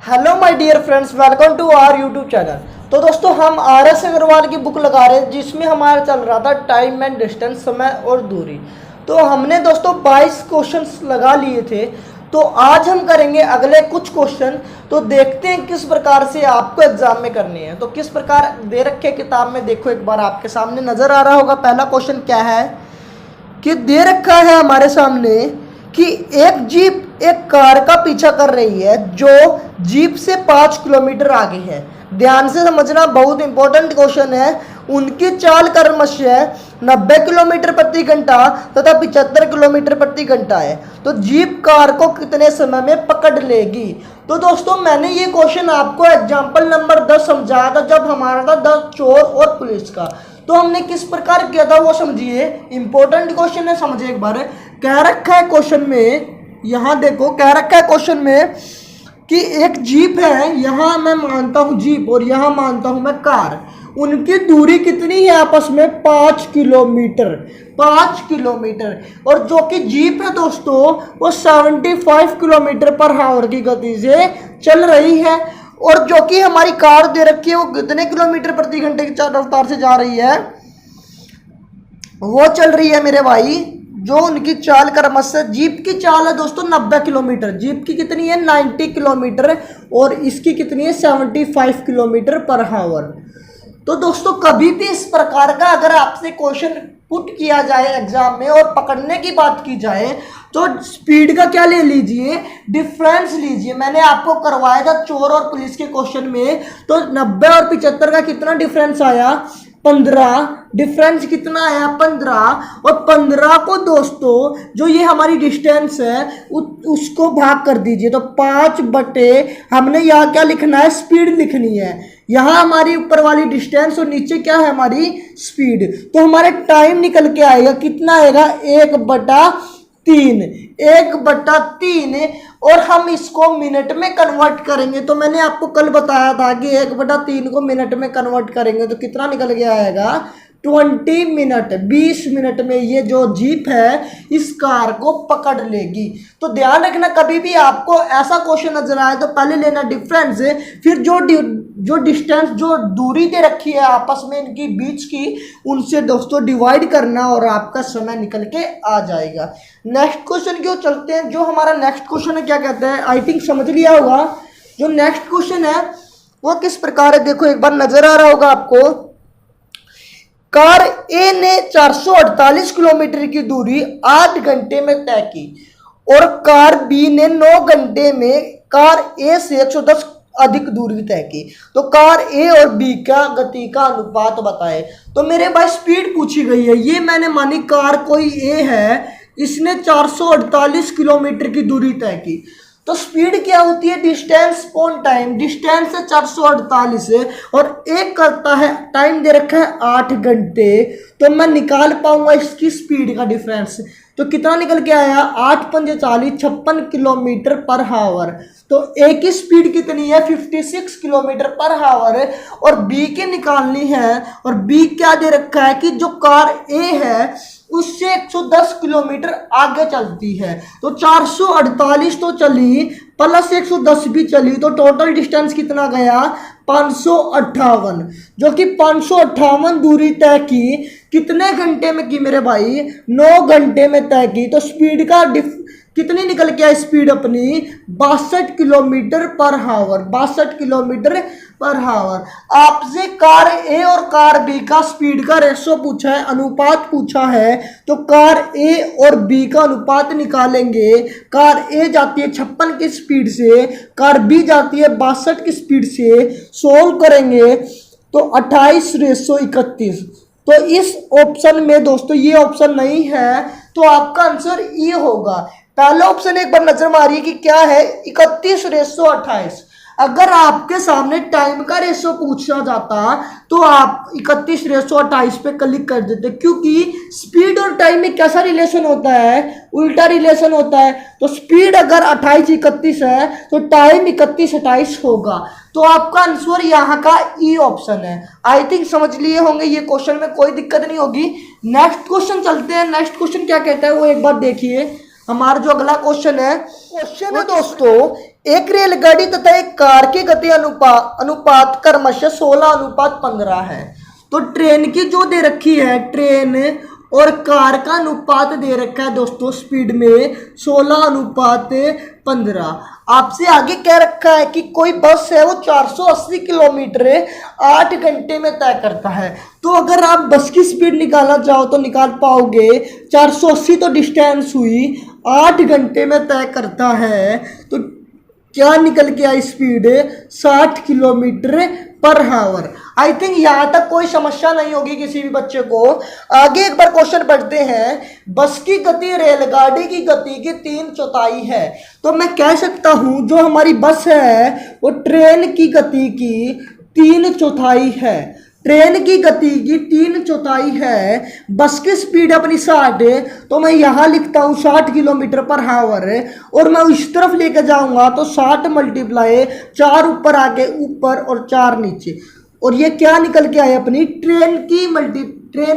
Hello my dear friends, welcome to our YouTube channel. तो दोस्तों हम आर.एस. अग्रवाल की बुक लगा रहे हैं जिसमें हमारा चल रहा था टाइम एंड डिस्टेंस, समय और दूरी। तो हमने दोस्तों 22 क्वेश्चंस लगा लिए थे। तो आज हम करेंगे अगले कुछ क्वेश्चन। तो देखते हैं किस प्रकार से आपको एग्जाम में करनी है। तो किस प्रकार दे रखे किताब में, देखो एक बार आपके सामने नजर आ रहा होगा। पहला क्वेश्चन क्या है कि दे रखा है हमारे सामने कि एक जीप एक कार का पीछा कर रही है जो जीप से 5 किलोमीटर आगे है। ध्यान से समझना, बहुत इंपॉर्टेंट क्वेश्चन है। उनकी चाल क्रमशः 90 किलोमीटर प्रति घंटा तथा 75 किलोमीटर प्रति घंटा है। तो जीप कार को कितने समय में पकड़ लेगी। तो दोस्तों मैंने ये क्वेश्चन आपको एग्जाम्पल नंबर 10 समझाया था जब हमारा था 10 चोर और पुलिस का। तो हमने किस प्रकार किया था वो समझिए। इंपॉर्टेंट क्वेश्चन है, समझिए एक बार। कह रखा है क्वेश्चन में, यहां देखो कह रखा है क्वेश्चन में कि एक जीप है, यहां मैं मानता हूं जीप और यहां मानता हूं मैं कार। उनकी दूरी कितनी है आपस में? 5 किलोमीटर। 5 किलोमीटर। और जो कि जीप है दोस्तों वो 75 किलोमीटर पर आवर की गति से चल रही है। और जो कि हमारी कार दे रखी है वो कितने किलोमीटर प्रति घंटे की रफ्तार से जा रही है? वो चल रही है मेरे भाई, जो उनकी चाल क्रमशः जीप की चाल है दोस्तों 90 किलोमीटर। जीप की कितनी है? 90 किलोमीटर। और इसकी कितनी है? 75 किलोमीटर पर आवर। तो दोस्तों कभी भी इस प्रकार का अगर आपसे क्वेश्चन पुट किया जाए एग्जाम में और पकड़ने की बात की जाए तो स्पीड का क्या ले लीजिए? डिफरेंस लीजिए। मैंने आपको करवाया था चोर और पुलिस के क्वेश्चन में। तो 90 और 75 का कितना डिफरेंस आया? 15। डिफरेंस कितना आया? 15। और 15 को दोस्तों जो ये हमारी डिस्टेंस है उसको भाग कर दीजिए। तो 5 बटे हमने यहाँ क्या लिखना है? स्पीड लिखनी है। यहाँ हमारी ऊपर वाली डिस्टेंस और नीचे क्या है? हमारी स्पीड। तो हमारे टाइम निकल के आएगा, कितना आएगा? 1/3। 1/3। और हम इसको मिनट में कन्वर्ट करेंगे। तो मैंने आपको कल बताया था कि 1/3 को मिनट में कन्वर्ट करेंगे तो कितना निकल के आएगा? 20 मिनट। 20 मिनट में ये जो जीप है इस कार को पकड़ लेगी। तो ध्यान रखना, कभी भी आपको ऐसा क्वेश्चन नजर आए तो पहले लेना डिफरेंस, फिर जो डिस्टेंस, जो दूरी दे रखी है आपस में इनकी बीच की, उनसे दोस्तों डिवाइड करना और आपका समय निकल के आ जाएगा। नेक्स्ट क्वेश्चन क्यों चलते हैं। जो हमारा नेक्स्ट क्वेश्चन है क्या कहते हैं, आई थिंक समझ लिया होगा। जो नेक्स्ट क्वेश्चन है वो किस प्रकार है, देखो एक बार नजर आ रहा होगा आपको। कार ए ने 448 किलोमीटर की दूरी 8 घंटे में तय की और कार बी ने 9 घंटे में कार ए से 110 अधिक दूरी तय की। तो कार ए और बी का गति का अनुपात बताए। तो मेरे भाई स्पीड पूछी गई है। ये मैंने मानी कार कोई ए है, इसने 448 किलोमीटर की दूरी तय की। तो स्पीड क्या होती है? Distance upon time. डिस्टेंस है 448 है और एक करता है, टाइम दे रखा है 8 घंटे। तो मैं निकाल पाऊंगा इसकी स्पीड का डिफरेंस। तो कितना निकल के आया? 8 पंजे 40, 56 किलोमीटर पर आवर। तो ए की स्पीड कितनी है? 56 किलोमीटर पर आवर है। और बी की निकालनी है। और बी क्या दे रखा है कि जो कार ए है उससे 110 किलोमीटर आगे चलती है। तो 448 तो चली प्लस 110 भी चली, तो टोटल डिस्टेंस कितना गया? 558। जो कि 558 दूरी तय की। कितने घंटे में की मेरे भाई? 9 घंटे में तय की। तो स्पीड का कितनी निकल के आई स्पीड अपनी? 62 kilometre per hour. 62 kilometre per hour. आपसे कार ए और कार बी का स्पीड का रेशो पूछा है, अनुपात पूछा है। तो कार ए और बी का अनुपात निकालेंगे। कार ए जाती है 56 की स्पीड से, कार बी जाती है 62 की स्पीड से। सोल्व करेंगे तो 28:31। तो इस ऑप्शन में दोस्तों ये ऑप्शन नहीं है, तो आपका आंसर ये होगा। पहला ऑप्शन एक बार नजर मारिए कि क्या है? 31:28। अगर आपके सामने टाइम का रेशो पूछा जाता तो आप 31:28 पे क्लिक कर देते, क्योंकि स्पीड और टाइम में कैसा रिलेशन होता है? उल्टा रिलेशन होता है। तो स्पीड अगर 28:31 है तो टाइम 31:28 होगा। तो आपका आंसर यहाँ का ई ऑप्शन है। आई थिंक समझ लिए होंगे ये क्वेश्चन में कोई दिक्कत नहीं होगी। नेक्स्ट क्वेश्चन चलते हैं। नेक्स्ट क्वेश्चन क्या कहता है वो एक बार देखिए। हमारा जो अगला क्वेश्चन है दोस्तों, एक रेलगाड़ी तथा एक कार की गति अनुपात क्रमशः 16:15 है। तो ट्रेन की जो दे रखी है, ट्रेन और कार का अनुपात दे रखा है दोस्तों स्पीड में 16:15। आपसे आगे कह रखा है कि कोई बस है वो 480 किलोमीटर 8 घंटे में तय करता है। तो अगर आप बस की स्पीड निकालना चाहो तो निकाल पाओगे। 480 तो डिस्टेंस हुई, 8 घंटे में तय करता है, तो क्या निकल के आई स्पीड 60 किलोमीटर पर हावर। आई थिंक यहाँ तक कोई समस्या नहीं होगी किसी भी बच्चे को। आगे एक बार क्वेश्चन पढ़ते हैं। बस की गति रेलगाड़ी की गति की 3/4 है। तो मैं कह सकता हूँ जो हमारी बस है वो ट्रेन की गति की 3/4 है। ट्रेन की गति की 3/4 है। बस की स्पीड अपनी 60 है, तो मैं यहाँ लिखता हूँ 60 किलोमीटर पर हावर, और मैं इस तरफ लेके जाऊंगा तो 60 मल्टीप्लाई 4 ऊपर आगे ऊपर और 4 नीचे, और ये क्या निकल के आए अपनी ट्रेन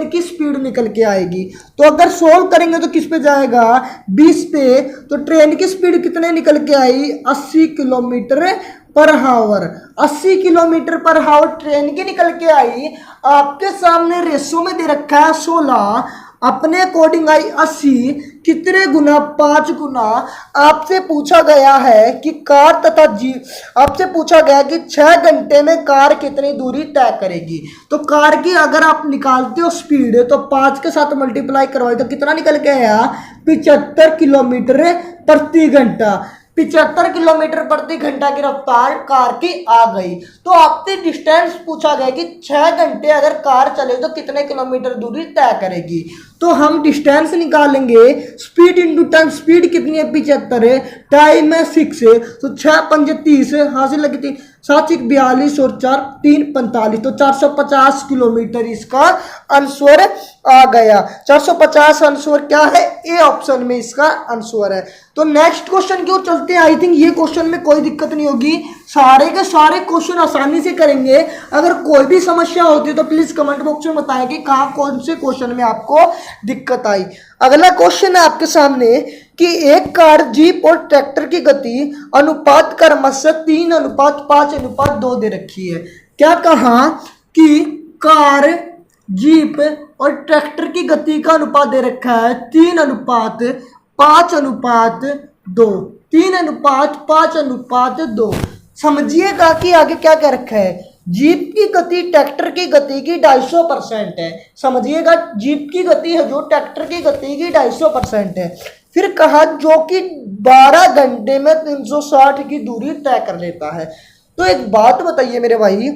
की स्पीड निकल के आएगी। तो अगर सोल्व करेंगे तो किस पे जाएगा, 20 पे। तो ट्रेन की स्पीड कितने निकल के आई, 80 किलोमीटर पर हावर। 80 किलोमीटर पर हावर ट्रेन की निकल के आई। आपके सामने रेशो में दे रखा है 16, अपने अकॉर्डिंग आई 80, कितने गुना, 5 गुना। आपसे पूछा गया है कि कार तथा आपसे पूछा गया कि 6 घंटे में कार कितनी दूरी तय करेगी। तो कार की अगर आप निकालते हो स्पीड तो 5 के साथ मल्टीप्लाई करवाए तो कितना निकल के आया, 75 किलोमीटर प्रति घंटा। 75 किलोमीटर प्रति घंटा की रफ्तार कार की आ गई। तो आपसे डिस्टेंस पूछा गया कि 6 घंटे अगर कार चले तो कितने किलोमीटर दूरी तय करेगी। तो हम डिस्टेंस निकालेंगे, स्पीड इंटू टाइम। स्पीड कितनी है, 75 है, टाइम है 6 है, तो 6 पंजे 30 हासिल लगी थी, 7 1 42 और 4 3 45, तो 450 किलोमीटर इसका आंसर आ गया। 450 आंसर क्या है, ए ऑप्शन में इसका आंसर है। तो नेक्स्ट क्वेश्चन की ओर चलते हैं। आई थिंक ये क्वेश्चन में कोई दिक्कत नहीं होगी, सारे के सारे क्वेश्चन आसानी से करेंगे। अगर कोई भी समस्या होती है तो प्लीज कमेंट बॉक्स में बताएं कि कहाँ कौन से क्वेश्चन में आपको दिक्कत आई। अगला क्वेश्चन है आपके सामने कि एक कार, जीप और ट्रैक्टर की गति अनुपात क्रमशः 3:5:2 दे रखी है। क्या कहा कि कार, जीप और ट्रैक्टर की गति का अनुपात दे रखा है 3:5:2। 3:5:2। समझिएगा कि आगे क्या कह रखा है। जीप की गति ट्रैक्टर की गति की 250% है। समझिएगा, जीप की गति है जो ट्रैक्टर की गति की 250% है। फिर कहा जो कि 12 घंटे में 360 की दूरी तय कर लेता है। तो एक बात बताइए मेरे भाई,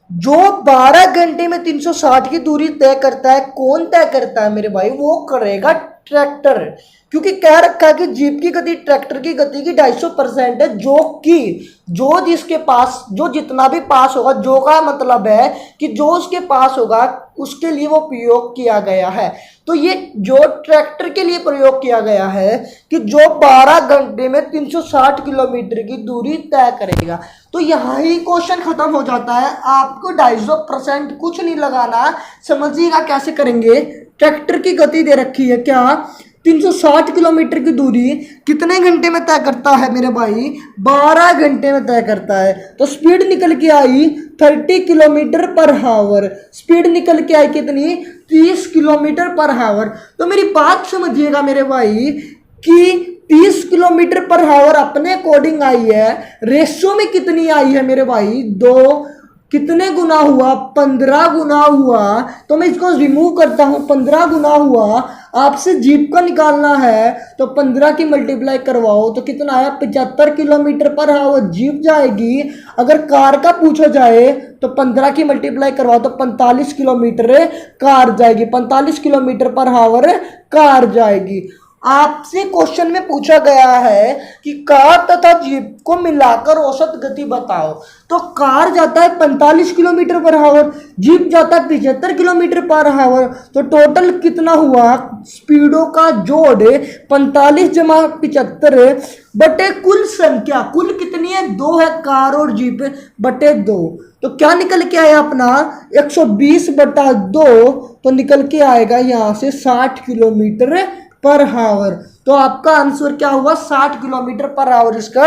जो 12 घंटे में 360 की दूरी तय करता है, कौन तय करता है मेरे भाई, वो करेगा ट्रैक्टर। क्योंकि कह रखा है कि जीप की गति ट्रैक्टर की गति की 250% है, जो जिसके पास, जो जितना भी पास होगा, जो का मतलब है कि जो उसके पास होगा उसके लिए वो प्रयोग किया गया है। तो ये जो ट्रैक्टर के लिए प्रयोग किया गया है कि जो 12 घंटे में 360 किलोमीटर की दूरी तय करेगा। तो यहाँ ही क्वेश्चन खत्म हो जाता है। आपको 250% कुछ नहीं लगाना। समझिएगा कैसे करेंगे। ट्रैक्टर की गति दे रखी है क्या, 360 किलोमीटर की दूरी कितने घंटे में तय करता है मेरे भाई, 12 घंटे में तय करता है। तो स्पीड निकल के आई 30 किलोमीटर पर हावर। स्पीड निकल के आई कितनी, 30 किलोमीटर पर हावर। तो मेरी बात समझिएगा मेरे भाई कि 30 किलोमीटर पर हावर अपने अकॉर्डिंग आई है। रेशो में कितनी आई है मेरे भाई, 2। कितने गुना हुआ, 15 गुना हुआ। तो मैं इसको रिमूव करता हूं, 15 गुना हुआ। आपसे जीप का निकालना है तो 15 की मल्टीप्लाई करवाओ तो कितना आया, 75 किलोमीटर पर हावर जीप जाएगी। अगर कार का पूछा जाए तो 15 की मल्टीप्लाई करवाओ तो 45 किलोमीटर कार जाएगी, 45 किलोमीटर पर हावर कार जाएगी। आपसे क्वेश्चन में पूछा गया है कि कार तथा जीप को मिलाकर औसत गति बताओ। तो कार जाता है 45 किलोमीटर पर हावर, जीप जाता है 75 किलोमीटर पर हावर। तो टोटल कितना हुआ, स्पीडों का जोड़ 45 जमा 75 बटे कुल संख्या, कुल कितनी है, 2 है कार और जीप बटे 2। तो क्या निकल के आया अपना 120 बटा 2। तो निकल के आएगा यहाँ से 60 किलोमीटर पर हावर। तो तो आपका आंसर क्या हुआ, 60 किलोमीटर पर आवर इसका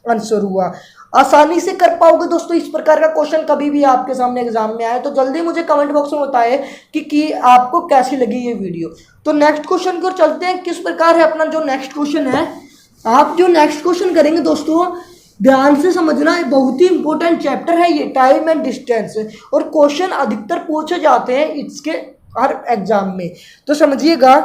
आंसर हुआ। आसानी से कर पाओगे दोस्तों इस प्रकार का क्वेश्चन कभी भी आपके सामने एग्जाम में आए तो जल्दी मुझे कमेंट बॉक्स में बताएं कि आपको कैसी लगी ये वीडियो। तो नेक्स्ट क्वेश्चन की ओर चलते हैं। किस प्रकार है अपना जो नेक्स्ट क्वेश्चन है, आप जो नेक्स्ट क्वेश्चन करेंगे दोस्तों ध्यान से समझना, बहुत ही इंपॉर्टेंट चैप्टर है ये, टाइम एंड डिस्टेंस, और क्वेश्चन अधिकतर पूछे जाते हैं इसके हर एग्जाम में। तो समझिएगा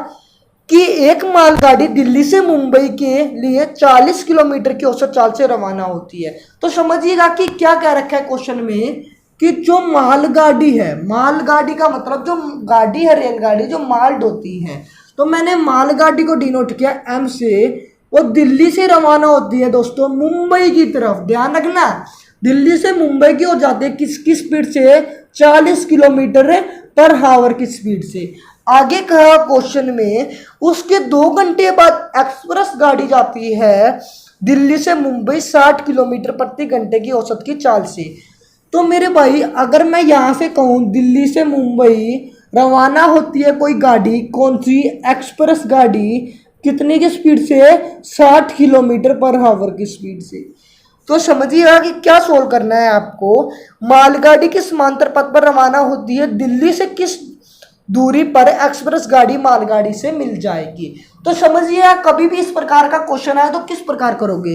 कि एक मालगाड़ी दिल्ली से मुंबई के लिए 40 किलोमीटर की औसत चाल से रवाना होती है। तो समझिएगा कि क्या क्या रखा है क्वेश्चन में कि जो मालगाड़ी है, मालगाड़ी का मतलब जो गाड़ी है रेलगाड़ी जो माल ढोती है, तो मैंने मालगाड़ी को डिनोट किया एम से, वो दिल्ली से रवाना होती है दोस्तों मुंबई की तरफ। ध्यान रखना, दिल्ली से मुंबई की ओर जाती है किसकी स्पीड से, 40 किलोमीटर पर हावर की स्पीड से। आगे कहा क्वेश्चन में उसके 2 घंटे बाद एक्सप्रेस गाड़ी जाती है दिल्ली से मुंबई 60 किलोमीटर प्रति घंटे की औसत की चाल से। तो मेरे भाई अगर मैं यहाँ से कहूँ दिल्ली से मुंबई रवाना होती है कोई गाड़ी, कौन सी, एक्सप्रेस गाड़ी, कितने की स्पीड से, 60 किलोमीटर पर हावर की स्पीड से। तो समझिएगा कि क्या सोल्व करना है आपको, मालगाड़ी किस समांतर पथ पर रवाना होती है, दिल्ली से किस दूरी पर एक्सप्रेस गाड़ी मालगाड़ी से मिल जाएगी। तो समझिए कभी भी इस प्रकार का क्वेश्चन आए तो किस प्रकार करोगे,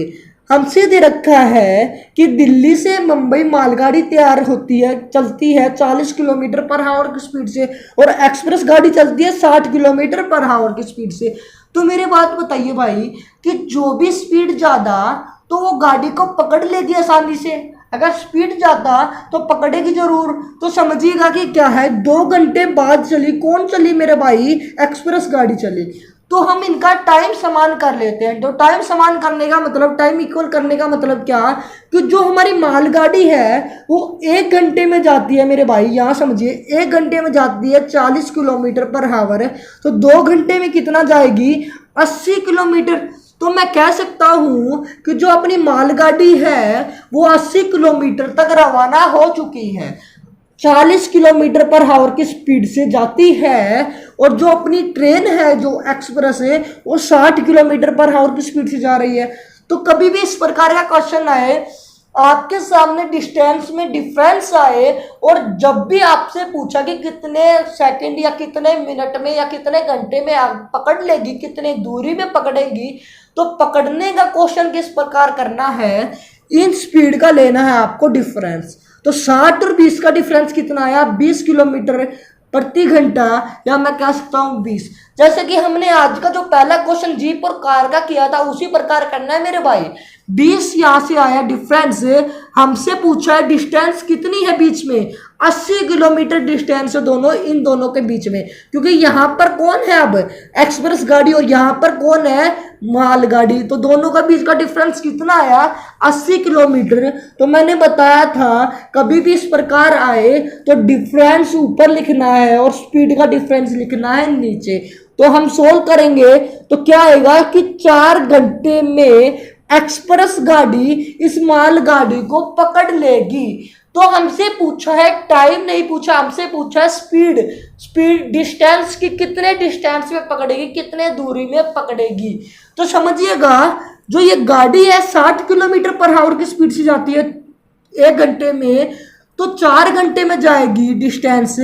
हमसे दे रखा है कि दिल्ली से मुंबई मालगाड़ी तैयार होती है, चलती है 40 किलोमीटर पर हावर की स्पीड से, और एक्सप्रेस गाड़ी चलती है 60 किलोमीटर पर हावर की स्पीड से। तो मेरे बात बताइए भाई कि जो भी स्पीड ज़्यादा तो वो गाड़ी को पकड़ लेगी आसानी से, अगर स्पीड ज़्यादा तो पकड़ेगी जरूर। तो समझिएगा कि क्या है, 2 घंटे बाद चली, कौन चली मेरे भाई, एक्सप्रेस गाड़ी चली। तो हम इनका टाइम समान कर लेते हैं। तो टाइम समान करने का मतलब, टाइम इक्वल करने का मतलब क्या, कि जो हमारी मालगाड़ी है वो 1 घंटे में जाती है मेरे भाई, यहाँ समझिए 1 घंटे में जाती है 40 किलोमीटर पर हावर, तो 2 घंटे में कितना जाएगी, 80 किलोमीटर। तो मैं कह सकता हूं कि जो अपनी मालगाड़ी है वो 80 किलोमीटर तक रवाना हो चुकी है, 40 किलोमीटर पर हावर की स्पीड से जाती है, और जो अपनी ट्रेन है जो एक्सप्रेस है वो 60 किलोमीटर पर हावर की स्पीड से जा रही है। तो कभी भी इस प्रकार का क्वेश्चन आए, आपके सामने डिस्टेंस में डिफरेंस आए, और जब भी आपसे पूछा कि कितने सेकंड या कितने मिनट में या कितने घंटे में आप पकड़ लेगी, कितने दूरी में पकड़ेगी, तो पकड़ने का क्वेश्चन किस प्रकार करना है, इन स्पीड का लेना है आपको डिफरेंस। तो 60 और 20 का डिफरेंस कितना आया, 20 किलोमीटर प्रति घंटा, या मैं कह सकता हूँ 20। जैसे कि हमने आज का जो पहला क्वेश्चन जीप और कार का किया था उसी प्रकार करना है मेरे भाई। 20 यहाँ से आया डिफरेंस, हमसे पूछा है डिस्टेंस कितनी है बीच में, 80 किलोमीटर डिस्टेंस है दोनों, इन दोनों के बीच में, क्योंकि यहाँ पर कौन है अब, एक्सप्रेस गाड़ी, और यहाँ पर कौन है, मालगाड़ी। तो दोनों का बीच का डिफरेंस कितना आया, 80 किलोमीटर। तो मैंने बताया था कभी भी इस प्रकार आए तो डिफरेंस ऊपर लिखना है और स्पीड का डिफरेंस लिखना है नीचे। तो हम सोल्व करेंगे तो क्या आएगा कि 4 घंटे में एक्सप्रेस गाड़ी इस मालगाड़ी को पकड़ लेगी। तो हमसे पूछा है, टाइम नहीं पूछा, हमसे पूछा है स्पीड, स्पीड डिस्टेंस की, कितने डिस्टेंस में पकड़ेगी, कितने दूरी में पकड़ेगी। तो समझिएगा जो ये गाड़ी है 60 किलोमीटर पर हावर की स्पीड से जाती है 1 घंटे में, तो 4 घंटे में जाएगी डिस्टेंस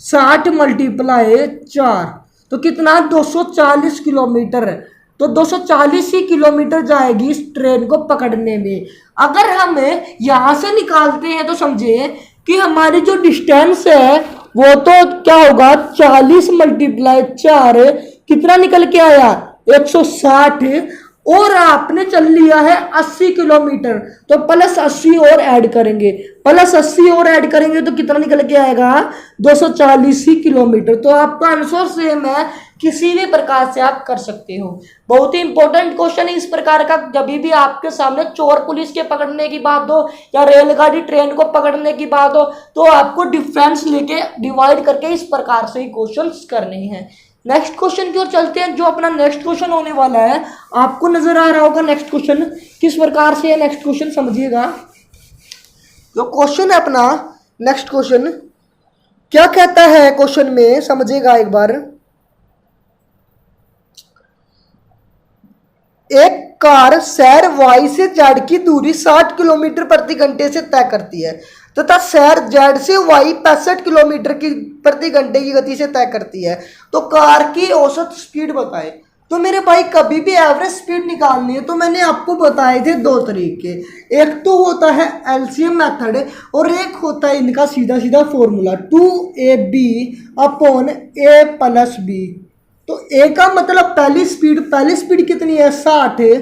60 मल्टीप्लाई 4, तो कितना, 240 किलोमीटर। तो 240 ही किलोमीटर जाएगी इस ट्रेन को पकड़ने में। अगर हम यहां से निकालते हैं तो समझे कि हमारी जो डिस्टेंस है वो तो क्या होगा, 40 मल्टीप्लाई 4 कितना निकल के आया, 160, और आपने चल लिया है 80 किलोमीटर, तो प्लस 80 और ऐड करेंगे, प्लस 80 और ऐड करेंगे तो कितना निकल के आएगा, 240 ही किलोमीटर। तो आपका आंसर सेम है, किसी भी प्रकार से आप कर सकते हो। बहुत ही इंपॉर्टेंट क्वेश्चन है इस प्रकार का, जब भी आपके सामने चोर पुलिस के पकड़ने की बात हो या रेलगाड़ी ट्रेन को पकड़ने की बात हो, तो आपको डिफरेंस लेके डिवाइड करके इस प्रकार से ही क्वेश्चन करने हैं। नेक्स्ट क्वेश्चन की ओर चलते हैं। जो अपना नेक्स्ट क्वेश्चन होने वाला है, आपको नजर आ रहा होगा नेक्स्ट क्वेश्चन किस प्रकार से है। नेक्स्ट क्वेश्चन समझिएगा, जो क्वेश्चन है अपना नेक्स्ट क्वेश्चन क्या कहता है, क्वेश्चन में समझिएगा एक बार। एक कार शहर वाई से जेड की दूरी 60 किलोमीटर प्रति घंटे से तय करती है तथा शहर जेड से वाई 65 किलोमीटर की प्रति घंटे की गति से तय करती है, तो कार की औसत स्पीड बताएं। तो मेरे भाई कभी भी एवरेज स्पीड निकालनी है तो मैंने आपको बताए थे दो तरीके, एक तो होता है एलसीएम मेथड और एक होता है इनका सीधा सीधा formula 2ab upon a plus b। तो ए का मतलब पहली स्पीड कितनी है 60 है,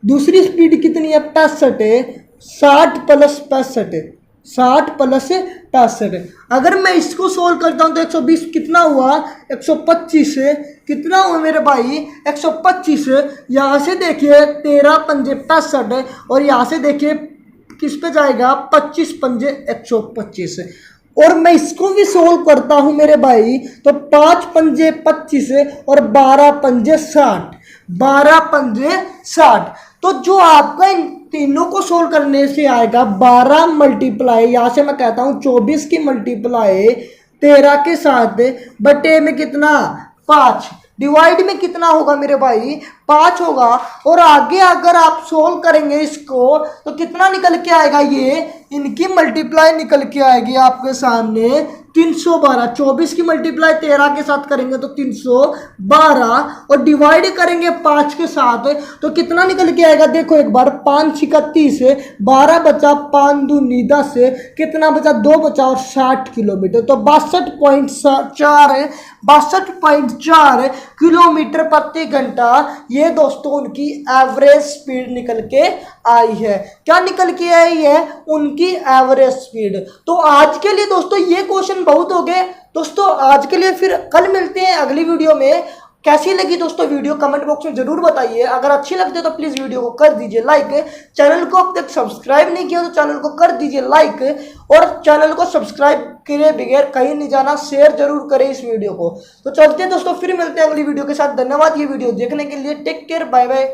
दूसरी स्पीड कितनी है 65 है, 60 प्लस 65 60 प्लस 65। अगर मैं इसको सोल्व करता हूं तो 120 कितना हुआ 125 है, कितना हुआ मेरे भाई 125। यहाँ से देखिए 13 पंजे 65 और यहाँ से देखिए किस पे जाएगा 25 पंजे 125। और मैं इसको भी सोल्व करता हूं मेरे भाई तो 5 पंजे 25 और 12 पंजे 60, 12 पंजे 60। तो जो आपका इन तीनों को सोल्व करने से आएगा 12 मल्टीप्लाई, यहाँ से मैं कहता हूं 24 की मल्टीप्लाई 13 के साथ बटे में कितना 5, डिवाइड में कितना होगा मेरे भाई 5 होगा। और आगे अगर आप सोल्व करेंगे इसको तो कितना निकल के आएगा, ये इनकी मल्टीप्लाई निकल के आएगी आपके सामने 312। 24 की मल्टीप्लाई 13 के साथ करेंगे तो 312 और डिवाइड करेंगे 5 के साथ तो कितना निकल के आएगा, देखो एक बार 5 छिका 30 12 बचा 5 दूनी 10 कितना बचा 2 बचा और 60 किलोमीटर। तो 62.4 किलोमीटर प्रति घंटा ये दोस्तों उनकी एवरेज स्पीड निकल के आई है। क्या निकल के आई है, उनकी एवरेज स्पीड। तो आज के लिए दोस्तों ये क्वेश्चन बहुत हो गए दोस्तों, आज के लिए फिर कल मिलते हैं अगली वीडियो में। कैसी लगी दोस्तों वीडियो कमेंट बॉक्स में जरूर बताइए, अगर अच्छी लगती है तो प्लीज वीडियो को कर दीजिए लाइक, चैनल को अब तक सब्सक्राइब नहीं किया तो चैनल को कर दीजिए लाइक, और चैनल को सब्सक्राइब करे बगैर कहीं नहीं जाना, शेयर जरूर करें इस वीडियो को। तो चलते हैं दोस्तों, फिर मिलते हैं अगली वीडियो के साथ। धन्यवाद ये वीडियो देखने के लिए, टेक केयर, बाय बाय।